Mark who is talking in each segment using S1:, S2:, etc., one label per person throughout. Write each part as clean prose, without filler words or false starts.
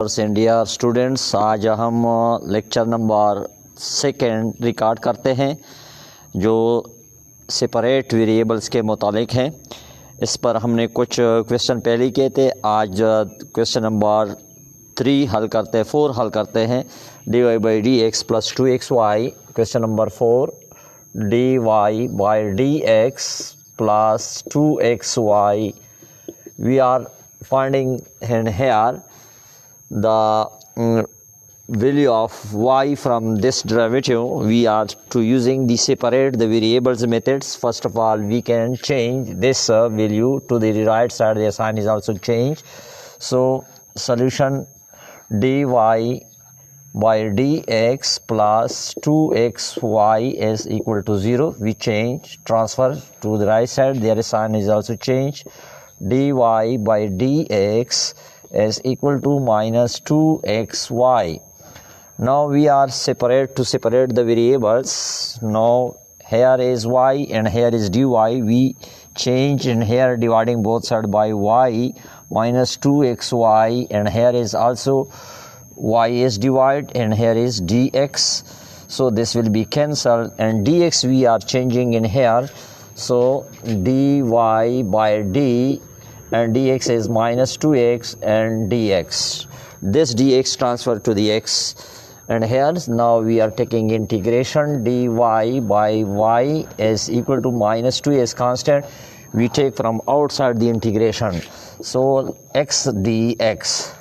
S1: India students, आज हम lecture number 2 record करते हैं जो सेपरेट वेरिएबल्स के मुतालिक हैं। इस पर हमने कुछ क्वेश्चन पहले किए थे। आज क्वेश्चन नंबर 4 हल करते हैं। dy by D x plus 2xy। Question number 4, dy by D x plus 2xy. We are finding in here the value of y from this derivative. We are using the separate the variables methods. First of all, we can change this value to the right side. The sign is also changed. So solution dy by dx plus 2xy is equal to 0. We transfer to the right side. Their sign is also changed. Dy by dx is equal to minus 2xy. Now we are separate the variables. Now here is y and here is dy. We change in here dividing both sides by y minus 2xy, and here is also y is divided and here is dx. So this will be cancelled, and dx we are changing in here. So dy by d and dx is minus 2x and dx. This dx transfer to the x, and here now we are taking integration. Dy by y is equal to minus 2 is constant. We take from outside the integration. So x dx.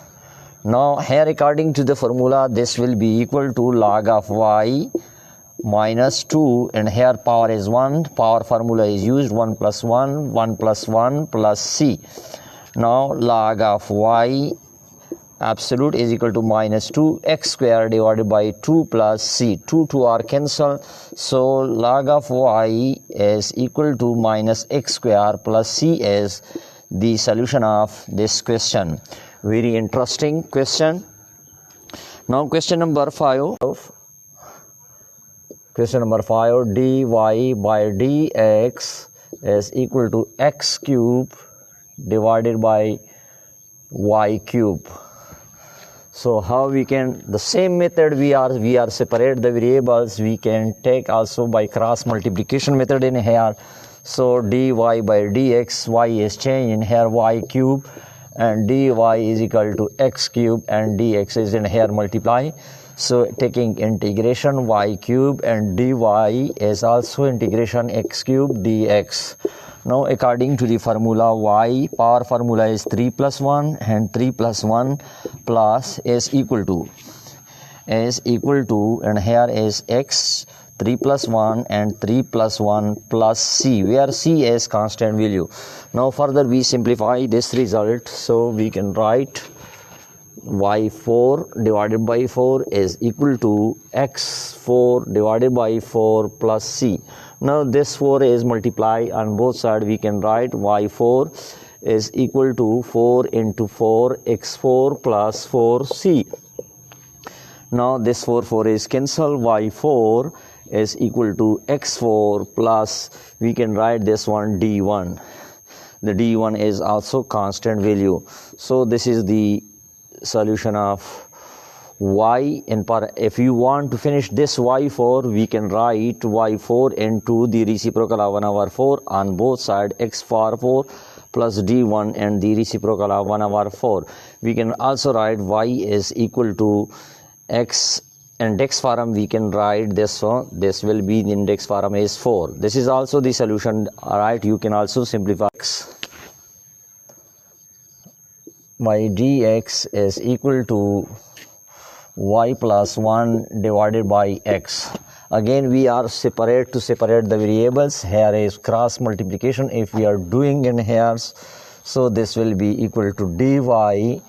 S1: Now here according to the formula, this will be equal to log of y minus 2, and here power is 1. Power formula is used, 1 plus 1 plus 1 plus c. Now log of y absolute is equal to minus 2 x square divided by 2 plus c. 2 are cancelled, so log of y is equal to minus x square plus c is the solution of this question. Very interesting question. Now question number 5. Question number 5, dy by dx is equal to x cube divided by y cube. So how we can, the same method we are separate the variables, we can take also by cross multiplication method in here. So dy by dx, y is changed in here y cube, and dy is equal to x cube, and dx is in here multiply. So taking integration y cube, and dy is also integration x cube dx. Now according to the formula, y power formula is 3 plus 1, and 3 plus 1 plus is equal to, and here is x, 3 plus 1 and 3 plus 1 plus c, where c is constant value. Now further we simplify this result, so we can write y4 divided by 4 is equal to x4 divided by 4 plus c. Now this 4 is multiplied on both sides. We can write y4 is equal to 4 into 4 x4 plus 4c. Now this 4 is cancelled. y4 is equal to x4 plus, we can write this one d1. The d1 is also constant value. So this is the solution of y. And if you want to finish this y4, we can write y4 into the reciprocal of 1 over 4 on both sides, x power 4 plus d1 and the reciprocal of 1 over 4. We can also write y is equal to x. Index form we can write this one. This will be the index form is 4. This is also the solution. Alright, you can also simplify x by dx is equal to y plus 1 divided by x. Again we are separate the variables. Here is cross multiplication if we are doing in here. So this will be equal to dy,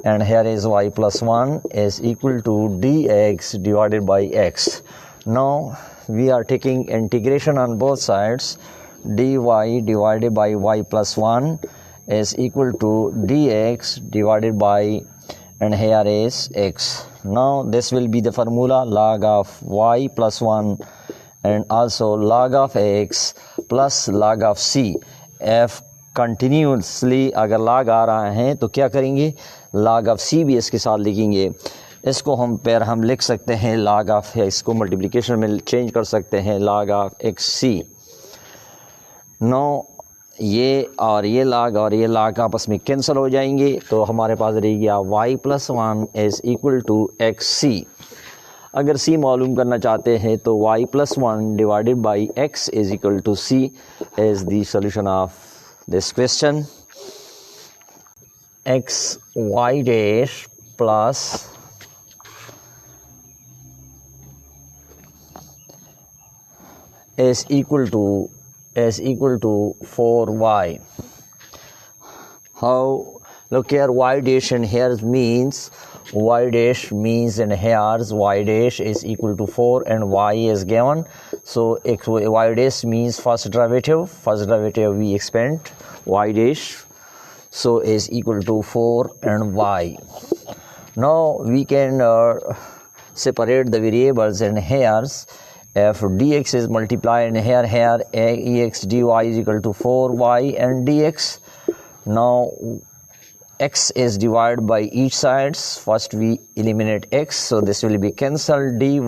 S1: and here is y plus 1 is equal to dx divided by x. Now we are taking integration on both sides. Dy divided by y plus 1 is equal to dx divided by, and here is x. Now this will be the formula, log of y plus 1 and also log of x plus log of c. If continuously अगर log आ रहा है तो क्या करेंगे, log of c भी इसके साथ लिखेंगे। इसको हम लिख सकते हैं log ऑफ, इसको मल्टीप्लिकेशन में चेंज कर सकते हैं log ऑफ xc। नो ये और ये log आपस में कैंसिल हो जाएंगे, तो हमारे पास रह गया y + 1 is equal to xc। अगर c मालूम करना चाहते हैं तो y + 1 divided by x is equal to c is the solution of this question. x y dash plus is equal to 4y. How? Look here, y dash in here means y dash means in here y dash is equal to 4 and y is given, so y dash means first derivative we expand y dash, so is equal to 4 and y. Now we can separate the variables in here. If dx is multiplied in here ex dy is equal to 4y and dx. Now x is divided by each sides. First we eliminate x, so this will be cancelled. dy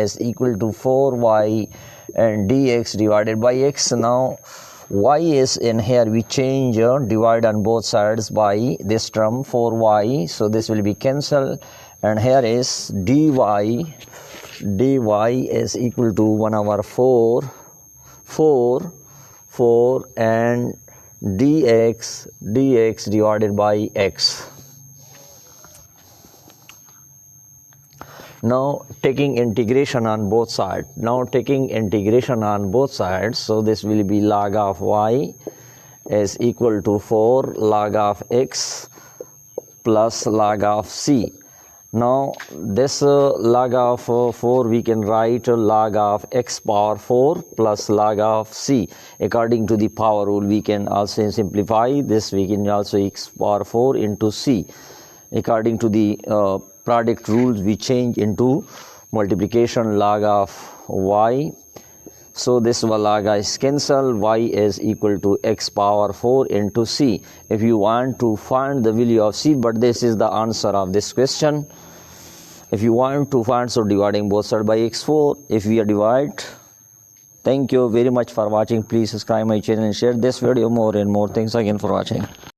S1: is equal to 4y and dx divided by x. Now y is in here, we change divide on both sides by this term 4y, so this will be cancelled, and here is dy is equal to 1/4 and dx divided by x. Now taking integration on both sides, so this will be log of y is equal to 4 log of x plus log of c. Now this log of 4 we can write log of x power 4 plus log of c. According to the power rule we can also simplify this, we can also x power 4 into c. According to the product rules we change into multiplication log of y. So this log is cancelled, y is equal to x power 4 into c. If you want to find the value of c, but this is the answer of this question. If you want to find, so dividing both sides by x4, if we are divide. Thank you very much for watching. Please subscribe my channel and share this video more and more. Thanks again for watching.